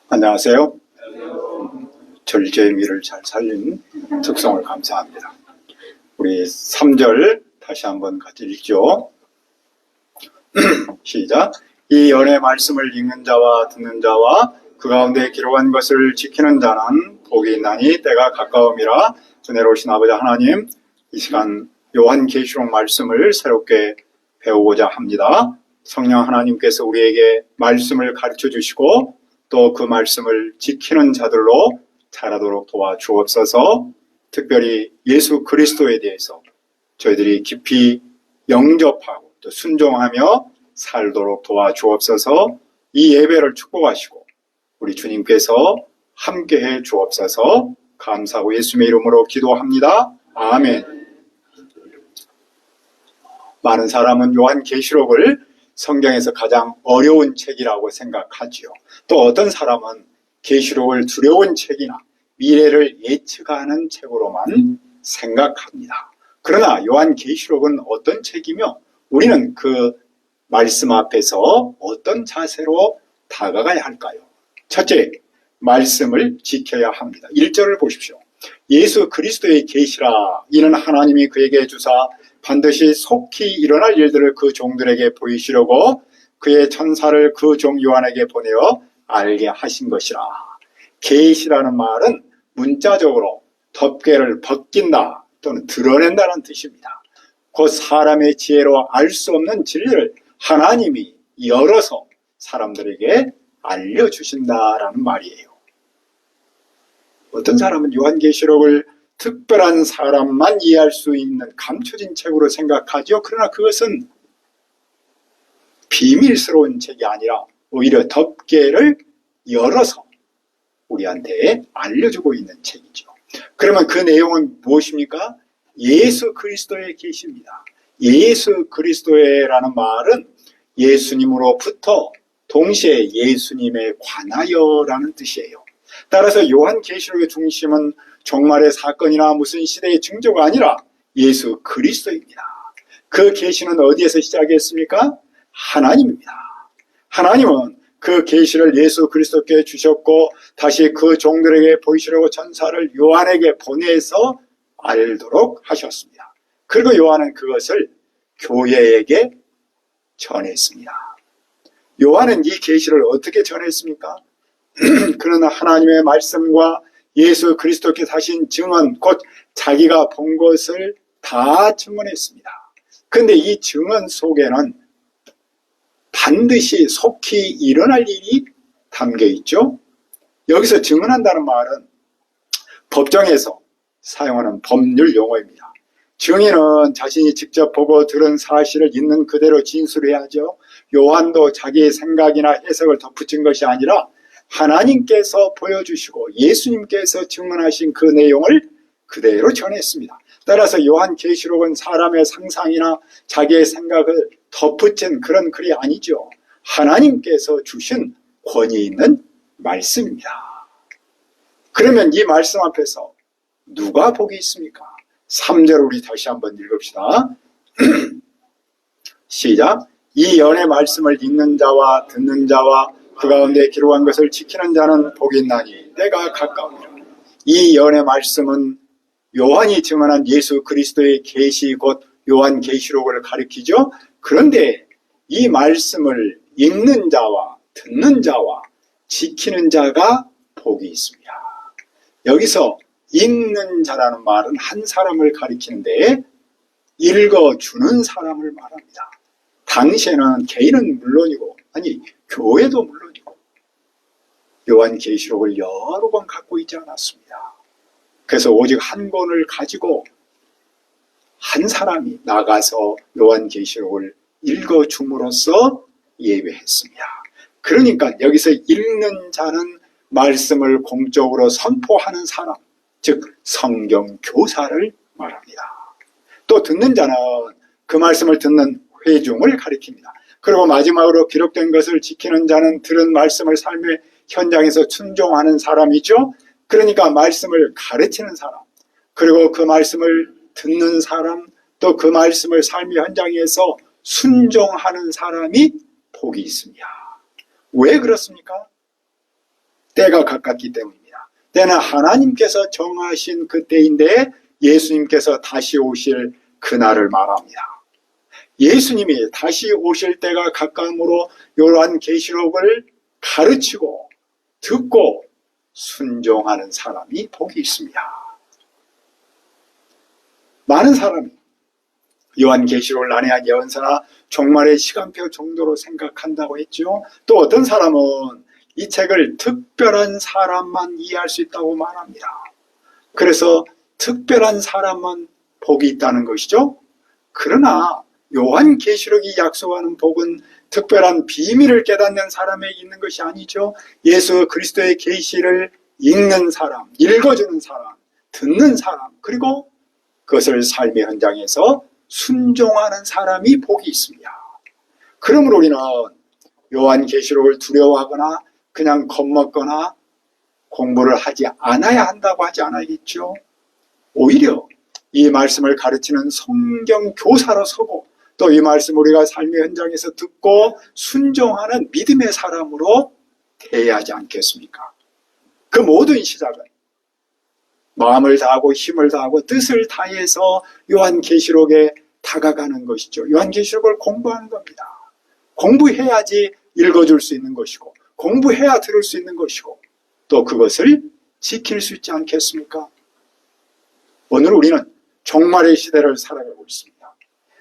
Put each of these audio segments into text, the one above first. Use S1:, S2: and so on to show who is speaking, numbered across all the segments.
S1: 안녕하세요. 절제미를 잘 살린 특성을 감사합니다. 우리 3절 다시 한번 같이 읽죠. 시작. 이 연의 말씀을 읽는 자와 듣는 자와 그 가운데 기록한 것을 지키는 자는 복이 있나니 때가 가까움이라. 은혜로우신 아버지 하나님, 이 시간 요한계시록 말씀을 새롭게 배우고자 합니다. 성령 하나님께서 우리에게 말씀을 가르쳐 주시고 또 그 말씀을 지키는 자들로 자라도록 도와주옵소서. 특별히 예수 그리스도에 대해서 저희들이 깊이 영접하고 또 순종하며 살도록 도와주옵소서. 이 예배를 축복하시고 우리 주님께서 함께해 주옵소서. 감사하고 예수님의 이름으로 기도합니다. 아멘. 많은 사람은 요한계시록을 성경에서 가장 어려운 책이라고 생각하지요. 또 어떤 사람은 계시록을 두려운 책이나 미래를 예측하는 책으로만 생각합니다. 그러나 요한계시록은 어떤 책이며 우리는 그 말씀 앞에서 어떤 자세로 다가가야 할까요? 첫째, 말씀을 지켜야 합니다. 1절을 보십시오. 예수 그리스도의 계시라. 이는 하나님이 그에게 주사 반드시 속히 일어날 일들을 그 종들에게 보이시려고 그의 천사를 그 종 요한에게 보내어 알게 하신 것이라. 계시라는 말은 문자적으로 덮개를 벗긴다 또는 드러낸다는 뜻입니다. 곧 사람의 지혜로 알 수 없는 진리를 하나님이 열어서 사람들에게 알려주신다라는 말이에요. 어떤 사람은 요한계시록을 특별한 사람만 이해할 수 있는 감춰진 책으로 생각하죠. 그러나 그것은 비밀스러운 책이 아니라 오히려 덮개를 열어서 우리한테 알려주고 있는 책이죠. 그러면 그 내용은 무엇입니까? 예수 그리스도의 계시입니다. 예수 그리스도라는 말은 예수님으로부터 동시에 예수님에 관하여라는 뜻이에요. 따라서 요한계시록의 중심은 종말의 사건이나 무슨 시대의 징조가 아니라 예수 그리스도입니다. 그 계시는 어디에서 시작했습니까? 하나님입니다. 하나님은 그 계시를 예수 그리스도께 주셨고 다시 그 종들에게 보이시려고 천사를 요한에게 보내서 알도록 하셨습니다. 그리고 요한은 그것을 교회에게 전했습니다. 요한은 이 계시를 어떻게 전했습니까? 그러나 하나님의 말씀과 예수 그리스도께서 하신 증언, 곧 자기가 본 것을 다 증언했습니다. 그런데 이 증언 속에는 반드시 속히 일어날 일이 담겨 있죠. 여기서 증언한다는 말은 법정에서 사용하는 법률 용어입니다. 증인은 자신이 직접 보고 들은 사실을 있는 그대로 진술해야죠. 요한도 자기의 생각이나 해석을 덧붙인 것이 아니라 하나님께서 보여주시고 예수님께서 증언하신 그 내용을 그대로 전했습니다. 따라서 요한계시록은 사람의 상상이나 자기의 생각을 덧붙인 그런 글이 아니죠. 하나님께서 주신 권위 있는 말씀입니다. 그러면 이 말씀 앞에서 누가 복이 있습니까? 3절 우리 다시 한번 읽읍시다. 시작. 이 연의 말씀을 읽는 자와 듣는 자와 그 가운데 기록한 것을 지키는 자는 복이 있나니 때가 가까우니라. 이 연의 말씀은 요한이 증언한 예수 그리스도의 계시 곧 요한계시록을 가리키죠. 그런데 이 말씀을 읽는 자와 듣는 자와 지키는 자가 복이 있습니다. 여기서 읽는 자라는 말은 한 사람을 가리키는데 읽어주는 사람을 말합니다. 당시에는 개인은 물론이고 교회도 물론이고 요한계시록을 여러 권 갖고 있지 않았습니다. 그래서 오직 한 권을 가지고 한 사람이 나가서 요한계시록을 읽어줌으로써 예배했습니다. 그러니까 여기서 읽는 자는 말씀을 공적으로 선포하는 사람, 즉 성경 교사를 말합니다. 또 듣는 자는 그 말씀을 듣는 회중을 가리킵니다. 그리고 마지막으로 기록된 것을 지키는 자는 들은 말씀을 삶의 현장에서 순종하는 사람이죠. 그러니까 말씀을 가르치는 사람, 그리고 그 말씀을 듣는 사람, 또 그 말씀을 삶의 현장에서 순종하는 사람이 복이 있습니다. 왜 그렇습니까? 때가 가깝기 때문입니다. 때는 하나님께서 정하신 그 때인데 예수님께서 다시 오실 그날을 말합니다. 예수님이 다시 오실 때가 가까움으로 요한계시록을 가르치고 듣고 순종하는 사람이 복이 있습니다. 많은 사람이 요한계시록을 난해한 예언서나 종말의 시간표 정도로 생각한다고 했죠. 또 어떤 사람은 이 책을 특별한 사람만 이해할 수 있다고 말합니다. 그래서 특별한 사람은 복이 있다는 것이죠. 그러나 요한계시록이 약속하는 복은 특별한 비밀을 깨닫는 사람에게 있는 것이 아니죠. 예수 그리스도의 계시를 읽는 사람, 읽어주는 사람, 듣는 사람, 그리고 그것을 삶의 현장에서 순종하는 사람이 복이 있습니다. 그러므로 우리는 요한계시록을 두려워하거나 그냥 겁먹거나 공부를 하지 않아야 한다고 하지 않아야겠죠. 오히려 이 말씀을 가르치는 성경 교사로 서고 또 이 말씀 우리가 삶의 현장에서 듣고 순종하는 믿음의 사람으로 대해야 하지 않겠습니까? 그 모든 시작은 마음을 다하고 힘을 다하고 뜻을 다해서 요한계시록에 다가가는 것이죠. 요한계시록을 공부하는 겁니다. 공부해야지 읽어줄 수 있는 것이고 공부해야 들을 수 있는 것이고 또 그것을 지킬 수 있지 않겠습니까? 오늘 우리는 종말의 시대를 살아가고 있습니다.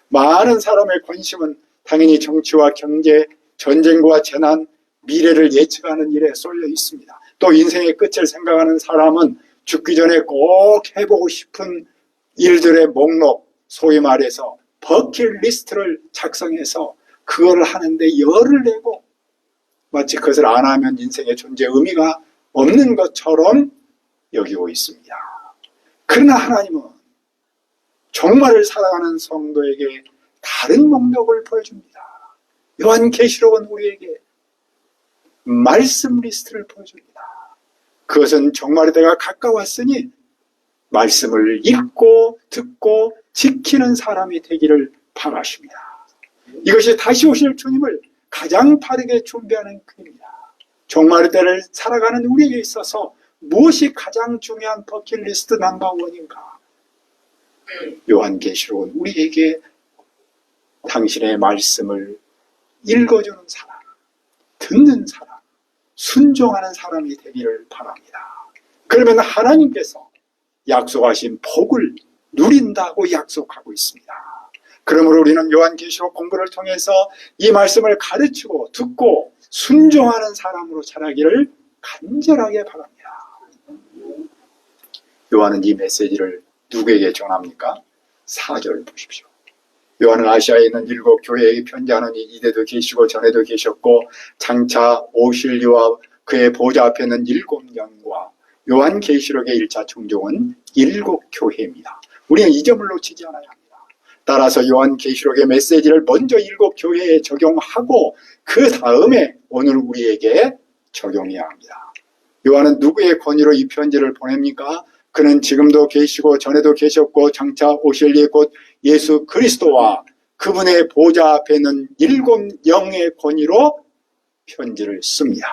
S1: 많은 사람의 관심은 당연히 정치와 경제, 전쟁과 재난, 미래를 예측하는 일에 쏠려 있습니다. 또 인생의 끝을 생각하는 사람은 죽기 전에 꼭 해보고 싶은 일들의 목록, 소위 말해서 버킷리스트를 작성해서 그걸 하는데 열을 내고 마치 그것을 안 하면 인생의 존재 의미가 없는 것처럼 여기고 있습니다. 그러나 하나님은 종말을 살아가는 성도에게 다른 목록을 보여줍니다. 요한계시록은 우리에게 말씀 리스트를 보여줍니다. 그것은 종말의 때가 가까웠으니 말씀을 읽고 듣고 지키는 사람이 되기를 바라십니다. 이것이 다시 오실 주님을 가장 빠르게 준비하는 길입니다. 종말의 때를 살아가는 우리에게 있어서 무엇이 가장 중요한 버킷리스트 넘버원인가? 요한계시록은 우리에게 당신의 말씀을 읽어주는 사람, 듣는 사람, 순종하는 사람이 되기를 바랍니다. 그러면 하나님께서 약속하신 복을 누린다고 약속하고 있습니다. 그러므로 우리는 요한계시록 공부를 통해서 이 말씀을 가르치고 듣고 순종하는 사람으로 자라기를 간절하게 바랍니다. 요한은 이 메시지를 누구에게 전합니까? 4절 보십시오. 요한은 아시아에 있는 7 교회에 편지하노니 이때도 계시고 전에도 계셨고 장차 오실 이와 그의 보좌 앞에 있는 7영과 요한계시록의 1차 청종은 7 교회입니다. 우리는 이 점을 놓치지 않아야 합니다. 따라서 요한계시록의 메시지를 먼저 7 교회에 적용하고 그 다음에 오늘 우리에게 적용해야 합니다. 요한은 누구의 권위로 이 편지를 보냅니까? 그는 지금도 계시고 전에도 계셨고 장차 오실 이 곧 예수 그리스도와 그분의 보좌 앞에 있는 7영의 권위로 편지를 씁니다.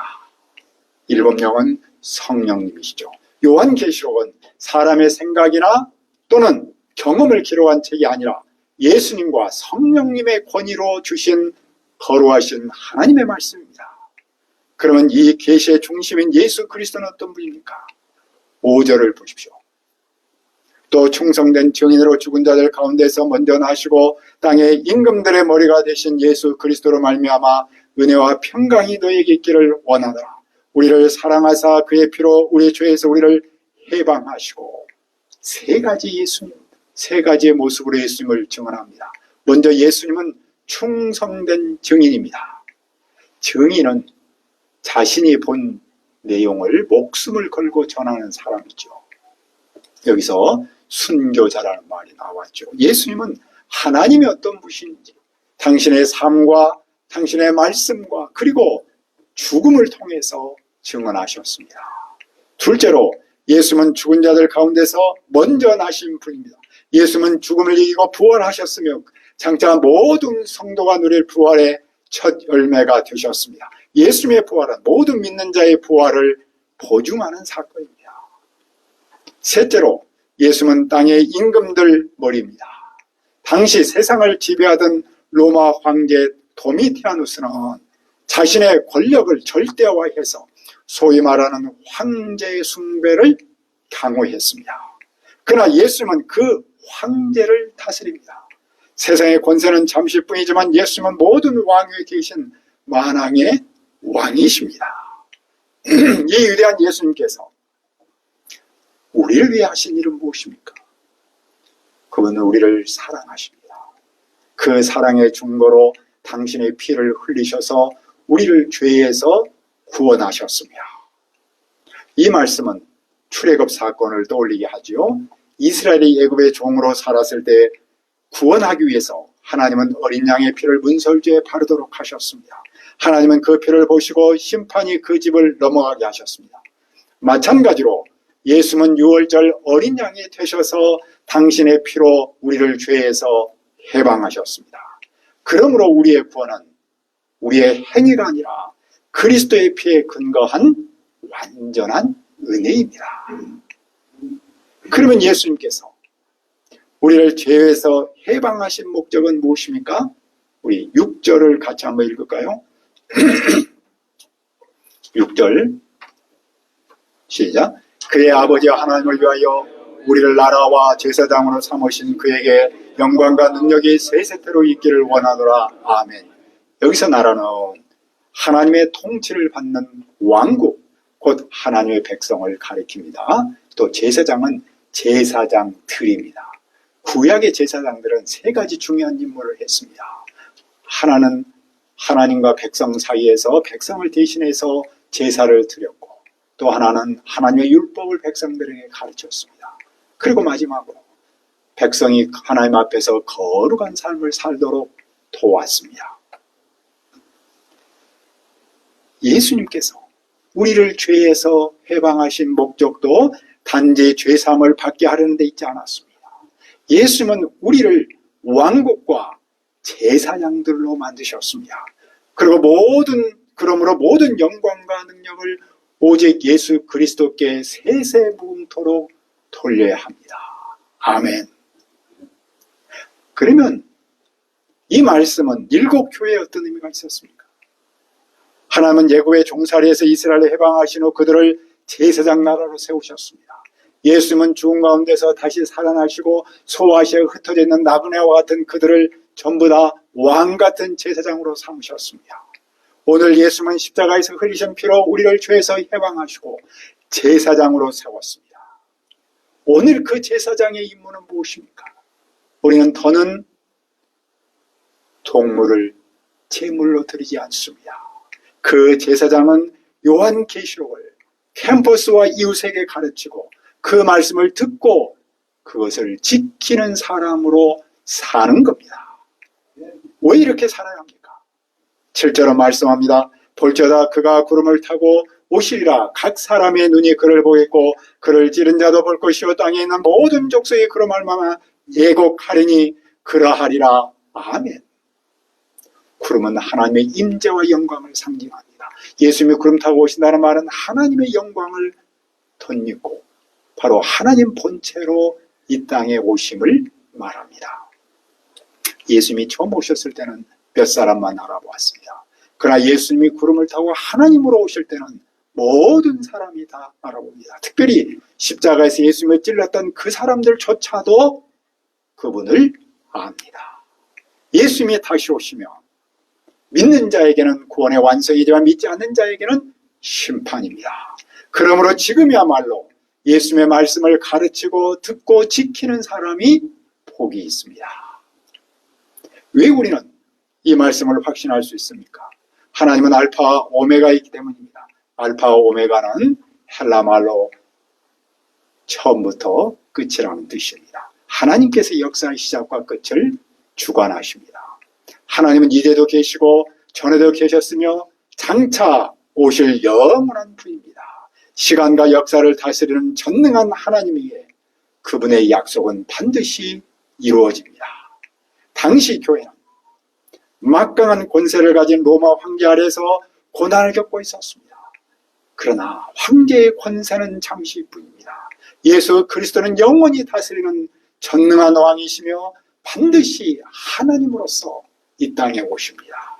S1: 7영은 성령님이시죠. 요한계시록은 사람의 생각이나 또는 경험을 기록한 책이 아니라 예수님과 성령님의 권위로 주신 거룩하신 하나님의 말씀입니다. 그러면 이 계시의 중심인 예수 그리스도는 어떤 분입니까? 5절을 보십시오. 또 충성된 증인으로 죽은 자들 가운데서 먼저 나시고 땅의 임금들의 머리가 되신 예수 그리스도로 말미암아 은혜와 평강이 너에게 있기를 원하노라. 우리를 사랑하사 그의 피로 우리 죄에서 우리를 해방하시고 세 가지의 모습으로 예수님을 증언합니다. 먼저 예수님은 충성된 증인입니다. 증인은 자신이 본 내용을 목숨을 걸고 전하는 사람이죠. 여기서 순교자라는 말이 나왔죠. 예수님은 하나님이 어떤 분이신지 당신의 삶과 당신의 말씀과 그리고 죽음을 통해서 증언하셨습니다. 둘째로 예수님은 죽은 자들 가운데서 먼저 나신 분입니다. 예수님은 죽음을 이기고 부활하셨으며 장차 모든 성도가 누릴 부활의 첫 열매가 되셨습니다. 예수님의 부활은 모든 믿는 자의 부활을 보증하는 사건입니다. 셋째로 예수는 땅의 임금들 머리입니다. 당시 세상을 지배하던 로마 황제 도미티아누스는 자신의 권력을 절대화해서 소위 말하는 황제 숭배를 강요했습니다. 그러나 예수님은 그 황제를 다스립니다. 세상의 권세는 잠시뿐이지만 예수님은 모든 왕 위에 계신 만왕의 왕이십니다. 이 위대한 예수님께서 우리를 위해 하신 일은 무엇입니까? 그분은 우리를 사랑하십니다. 그 사랑의 증거로 당신의 피를 흘리셔서 우리를 죄에서 구원하셨습니다. 이 말씀은 출애굽 사건을 떠올리게 하지요. 이스라엘이 애굽의 종으로 살았을 때 구원하기 위해서 하나님은 어린 양의 피를 문설주에 바르도록 하셨습니다. 하나님은 그 피를 보시고 심판이 그 집을 넘어가게 하셨습니다. 마찬가지로 예수는 유월절 어린 양이 되셔서 당신의 피로 우리를 죄에서 해방하셨습니다. 그러므로 우리의 구원은 우리의 행위가 아니라 그리스도의 피에 근거한 완전한 은혜입니다. 그러면 예수님께서 우리를 죄에서 해방하신 목적은 무엇입니까? 우리 6절을 같이 한번 읽을까요? 6절 시작. 그의 아버지 하나님을 위하여 우리를 나라와 제사장으로 삼으신 그에게 영광과 능력이 세세토록 있기를 원하노라. 아멘. 여기서 나라는 하나님의 통치를 받는 왕국, 곧 하나님의 백성을 가리킵니다. 또 제사장은 제사장들입니다. 구약의 제사장들은 세 가지 중요한 임무를 했습니다. 하나는 하나님과 백성 사이에서 백성을 대신해서 제사를 드렸고, 또 하나는 하나님의 율법을 백성들에게 가르쳤습니다. 그리고 마지막으로 백성이 하나님 앞에서 거룩한 삶을 살도록 도왔습니다. 예수님께서 우리를 죄에서 해방하신 목적도 단지 죄사함을 받게 하려는 데 있지 않았습니다. 예수님은 우리를 왕국과 제사장들로 만드셨습니다. 그러므로 모든 영광과 능력을 오직 예수 그리스도께 세세무금토록 돌려야 합니다. 아멘. 그러면 이 말씀은 일곱 교회에 어떤 의미가 있었습니까? 하나님은 예굽의 종살이에서 이스라엘을 해방하신 후 그들을 제사장 나라로 세우셨습니다. 예수님은 죽은 가운데서 다시 살아나시고 소아시아에 흩어져 있는 나그네와 같은 그들을 전부 다 왕같은 제사장으로 삼으셨습니다. 오늘 예수님은 십자가에서 흘리신 피로 우리를 죄에서 해방하시고 제사장으로 세웠습니다. 오늘 그 제사장의 임무는 무엇입니까? 우리는 더는 동물을 제물로 드리지 않습니다. 그 제사장은 요한계시록을 캠퍼스와 이웃에게 가르치고 그 말씀을 듣고 그것을 지키는 사람으로 사는 겁니다. 왜 이렇게 살아야 합니까? 7절은 말씀합니다. 볼지어다 그가 구름을 타고 오시리라. 각 사람의 눈이 그를 보겠고 그를 찌른 자도 볼 것이요 땅에 있는 모든 족속이 그로 말미암아 예곡하리니 그러하리라. 아멘. 구름은 하나님의 임재와 영광을 상징합니다. 예수님이 구름 타고 오신다는 말은 하나님의 영광을 덧입고 바로 하나님 본체로 이 땅에 오심을 말합니다. 예수님이 처음 오셨을 때는 몇 사람만 알아보았습니다. 그러나 예수님이 구름을 타고 하나님으로 오실 때는 모든 사람이 다 알아봅니다. 특별히 십자가에서 예수님을 찔렀던 그 사람들조차도 그분을 압니다. 예수님이 다시 오시면 믿는 자에게는 구원의 완성이지만 믿지 않는 자에게는 심판입니다. 그러므로 지금이야말로 예수님의 말씀을 가르치고 듣고 지키는 사람이 복이 있습니다. 왜 우리는 이 말씀을 확신할 수 있습니까? 하나님은 알파와 오메가이기 때문입니다. 알파와 오메가는 헬라말로 처음부터 끝이라는 뜻입니다. 하나님께서 역사의 시작과 끝을 주관하십니다. 하나님은 이제도 계시고 전에도 계셨으며 장차 오실 영원한 분입니다. 시간과 역사를 다스리는 전능한 하나님이기에 그분의 약속은 반드시 이루어집니다. 당시 교회는 막강한 권세를 가진 로마 황제 아래에서 고난을 겪고 있었습니다. 그러나 황제의 권세는 잠시뿐입니다. 예수 그리스도는 영원히 다스리는 전능한 왕이시며 반드시 하나님으로서 이 땅에 오십니다.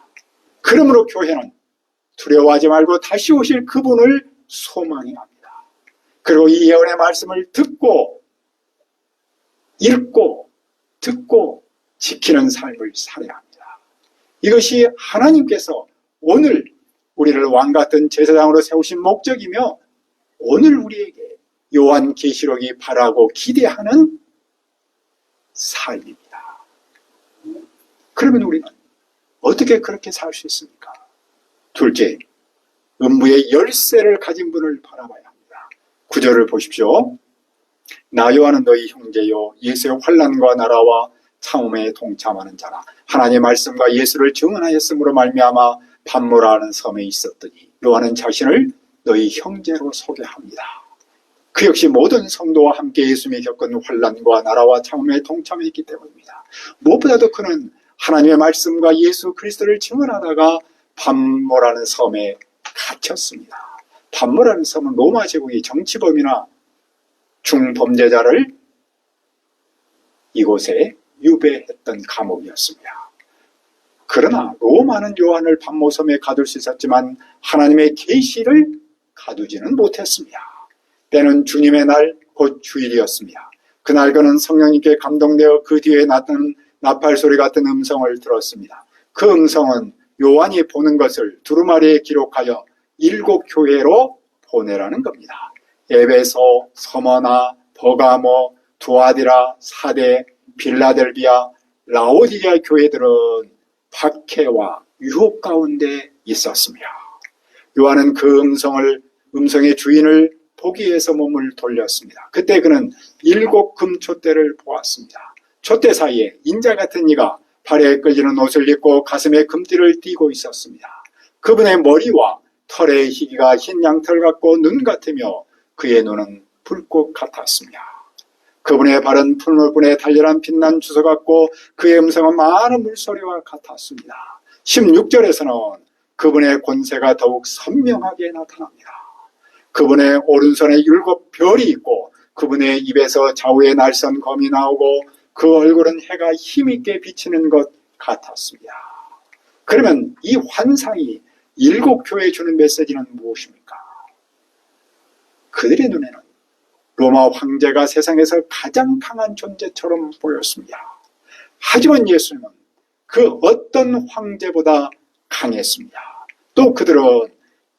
S1: 그러므로 교회는 두려워하지 말고 다시 오실 그분을 소망해야 합니다. 그리고 이 예언의 말씀을 듣고 읽고 듣고 지키는 삶을 살아야 합니다. 이것이 하나님께서 오늘 우리를 왕같은 제사장으로 세우신 목적이며 오늘 우리에게 요한계시록이 바라고 기대하는 삶입니다. 그러면 우리는 어떻게 그렇게 살 수 있습니까? 둘째, 음부의 열쇠를 가진 분을 바라봐야 합니다. 9절을 보십시오. 나 요한은 너희 형제요 예수의 환난과 나라와 참음에 동참하는 자라. 하나님의 말씀과 예수를 증언하였으므로 말미암아 반모라는 섬에 있었더니 요한은 자신을 너희 형제로 소개합니다. 그 역시 모든 성도와 함께 예수님이 겪은 환난과 나라와 참음에 동참했기 때문입니다. 무엇보다도 그는 하나님의 말씀과 예수 그리스도를 증언하다가 반모라는 섬에 갇혔습니다. 반모라는 섬은 로마 제국이 정치범이나 중범죄자를 이곳에 유배했던 감옥이었습니다. 그러나 로마는 요한을 반모섬에 가둘 수 있었지만 하나님의 계시를 가두지는 못했습니다. 때는 주님의 날, 곧 주일이었습니다. 그날 그는 성령님께 감동되어 그 뒤에 나타난 나팔 소리 같은 음성을 들었습니다. 그 음성은 요한이 보는 것을 두루마리에 기록하여 7 교회로 보내라는 겁니다. 에베소, 서머나, 버가모, 두아디라, 사데, 빌라델비아, 라오디게아 교회들은 박해와 유혹 가운데 있었습니다. 요한은 그 음성의 주인을 보기 위해서 몸을 돌렸습니다. 그때 그는 7 금촛대를 보았습니다. 촛대 사이에 인자 같은 이가 발에 끌리는 옷을 입고 가슴에 금띠를 띠고 있었습니다. 그분의 머리와 털의 희기가 흰 양털 같고 눈 같으며 그의 눈은 불꽃 같았습니다. 그분의 발은 풀물분에 달렬한 빛난 주석 같고 그의 음성은 많은 물소리와 같았습니다. 16절에서는 그분의 권세가 더욱 선명하게 나타납니다. 그분의 오른손에 7 별이 있고 그분의 입에서 좌우에 날선 검이 나오고 그 얼굴은 해가 힘있게 비치는 것 같았습니다. 그러면 이 환상이 7 교회에 주는 메시지는 무엇입니까? 그들의 눈에는 로마 황제가 세상에서 가장 강한 존재처럼 보였습니다. 하지만 예수님은 그 어떤 황제보다 강했습니다. 또 그들은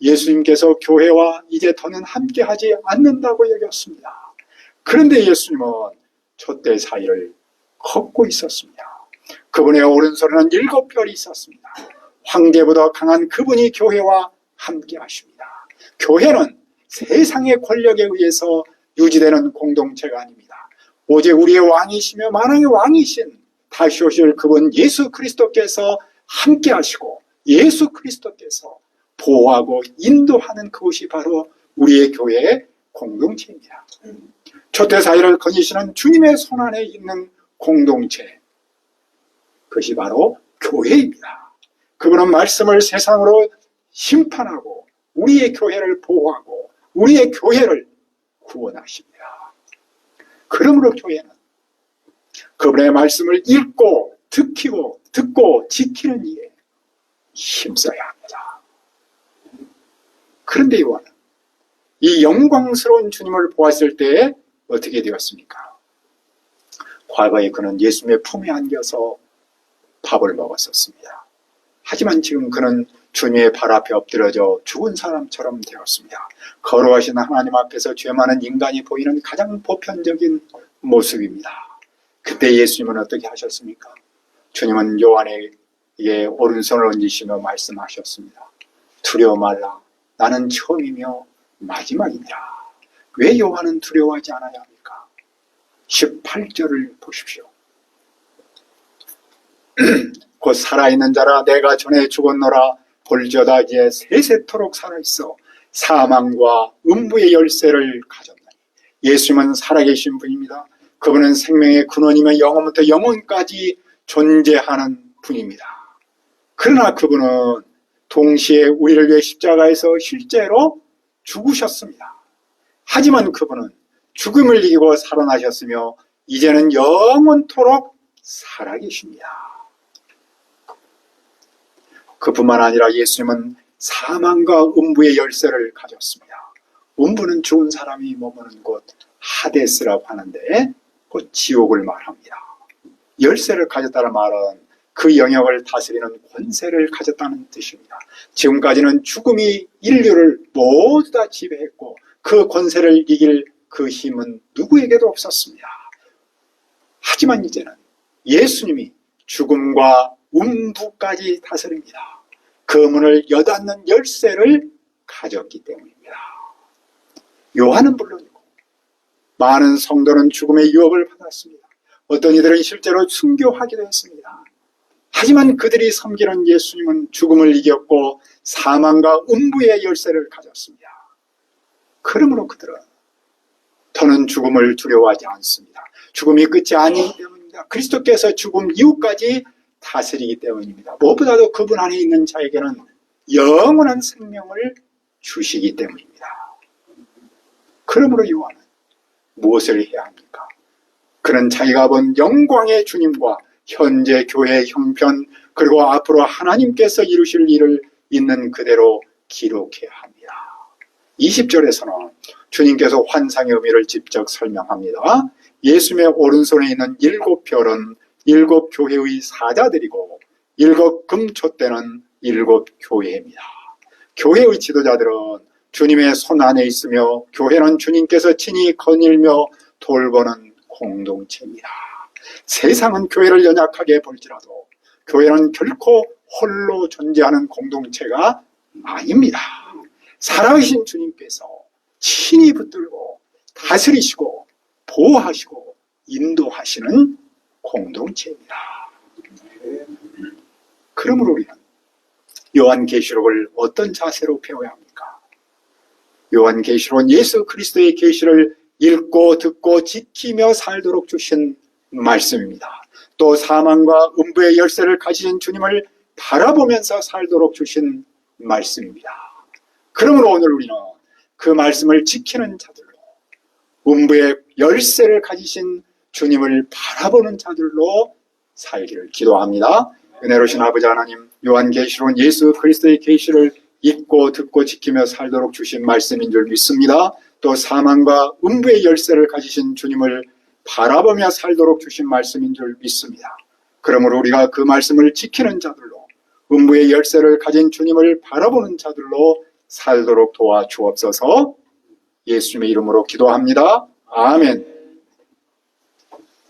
S1: 예수님께서 교회와 이제 더는 함께하지 않는다고 여겼습니다. 그런데 예수님은 촛대 사이를 걷고 있었습니다. 그분의 오른손에는 7 별이 있었습니다. 황제보다 강한 그분이 교회와 함께 하십니다. 교회는 세상의 권력에 의해서 유지되는 공동체가 아닙니다. 오직 우리의 왕이시며 만왕의 왕이신 다시 오실 그분 예수 그리스도께서 함께 하시고 예수 그리스도께서 보호하고 인도하는 그것이 바로 우리의 교회의 공동체입니다. 촛대 사이를 거니시는 주님의 손안에 있는 공동체, 그것이 바로 교회입니다. 그분은 말씀을 세상으로 심판하고 우리의 교회를 보호하고 우리의 교회를 구원하십니다. 그러므로 교회는 그분의 말씀을 읽고 듣고 지키는 일에 힘써야 합니다. 그런데 요한은 이 영광스러운 주님을 보았을 때 어떻게 되었습니까? 과거에 그는 예수님의 품에 안겨서 밥을 먹었었습니다. 하지만 지금 그는 주님의 발 앞에 엎드려져 죽은 사람처럼 되었습니다. 거룩하신 하나님 앞에서 죄 많은 인간이 보이는 가장 보편적인 모습입니다. 그때 예수님은 어떻게 하셨습니까? 주님은 요한에게 오른손을 얹으시며 말씀하셨습니다. 두려워 말라. 나는 처음이며 마지막이니라. 왜 요한은 두려워하지 않아야 합니까? 18절을 보십시오. 곧 살아있는 자라 내가 전에 죽었노라. 볼지어다 이제 세세토록 살아있어 사망과 음부의 열쇠를 가졌나니. 예수님은 살아계신 분입니다. 그분은 생명의 근원이며 영원부터 영원까지 존재하는 분입니다. 그러나 그분은 동시에 우리를 위해 십자가에서 실제로 죽으셨습니다. 하지만 그분은 죽음을 이기고 살아나셨으며 이제는 영원토록 살아계십니다. 그뿐만 아니라 예수님은 사망과 음부의 열쇠를 가졌습니다. 음부는 죽은 사람이 머무는 곳 하데스라고 하는데 곧 지옥을 말합니다. 열쇠를 가졌다는 말은 그 영역을 다스리는 권세를 가졌다는 뜻입니다. 지금까지는 죽음이 인류를 모두 다 지배했고 그 권세를 이길 그 힘은 누구에게도 없었습니다. 하지만 이제는 예수님이 죽음과 음부까지 다스립니다. 그 문을 여닫는 열쇠를 가졌기 때문입니다. 요한은 물론이고 많은 성도는 죽음의 유혹을 받았습니다. 어떤 이들은 실제로 순교하기도 했습니다. 하지만 그들이 섬기는 예수님은 죽음을 이겼고 사망과 음부의 열쇠를 가졌습니다. 그러므로 그들은 더는 죽음을 두려워하지 않습니다. 죽음이 끝이 아니기 때문입니다. 그리스도께서 죽음 이후까지 다스리기 때문입니다. 무엇보다도 그분 안에 있는 자에게는 영원한 생명을 주시기 때문입니다. 그러므로 요한은 무엇을 해야 합니까? 그는 자기가 본 영광의 주님과 현재 교회의 형편 그리고 앞으로 하나님께서 이루실 일을 있는 그대로 기록해야 합니다. 20절에서는 주님께서 환상의 의미를 직접 설명합니다. 예수님의 오른손에 있는 7별은 7교회의 사자들이고 7 금촛대는 7 교회입니다. 교회의 지도자들은 주님의 손 안에 있으며 교회는 주님께서 친히 거닐며 돌보는 공동체입니다. 세상은 교회를 연약하게 볼지라도 교회는 결코 홀로 존재하는 공동체가 아닙니다. 살아계신 주님께서 친히 붙들고 다스리시고 보호하시고 인도하시는 공동체입니다. 그러므로 우리는 요한계시록을 어떤 자세로 배워야 합니까? 요한계시록은 예수 그리스도의 계시를 읽고 듣고 지키며 살도록 주신 말씀입니다. 또 사망과 음부의 열쇠를 가지신 주님을 바라보면서 살도록 주신 말씀입니다. 그러므로 오늘 우리는 그 말씀을 지키는 자들로 음부의 열쇠를 가지신 주님을 바라보는 자들로 살기를 기도합니다. 은혜로우신 아버지 하나님, 요한계시록은 예수 그리스도의 계시를 읽고 듣고 지키며 살도록 주신 말씀인 줄 믿습니다. 또 사망과 음부의 열쇠를 가지신 주님을 바라보며 살도록 주신 말씀인 줄 믿습니다. 그러므로 우리가 그 말씀을 지키는 자들로 음부의 열쇠를 가진 주님을 바라보는 자들로 살도록 도와주옵소서. 예수님의 이름으로 기도합니다. 아멘.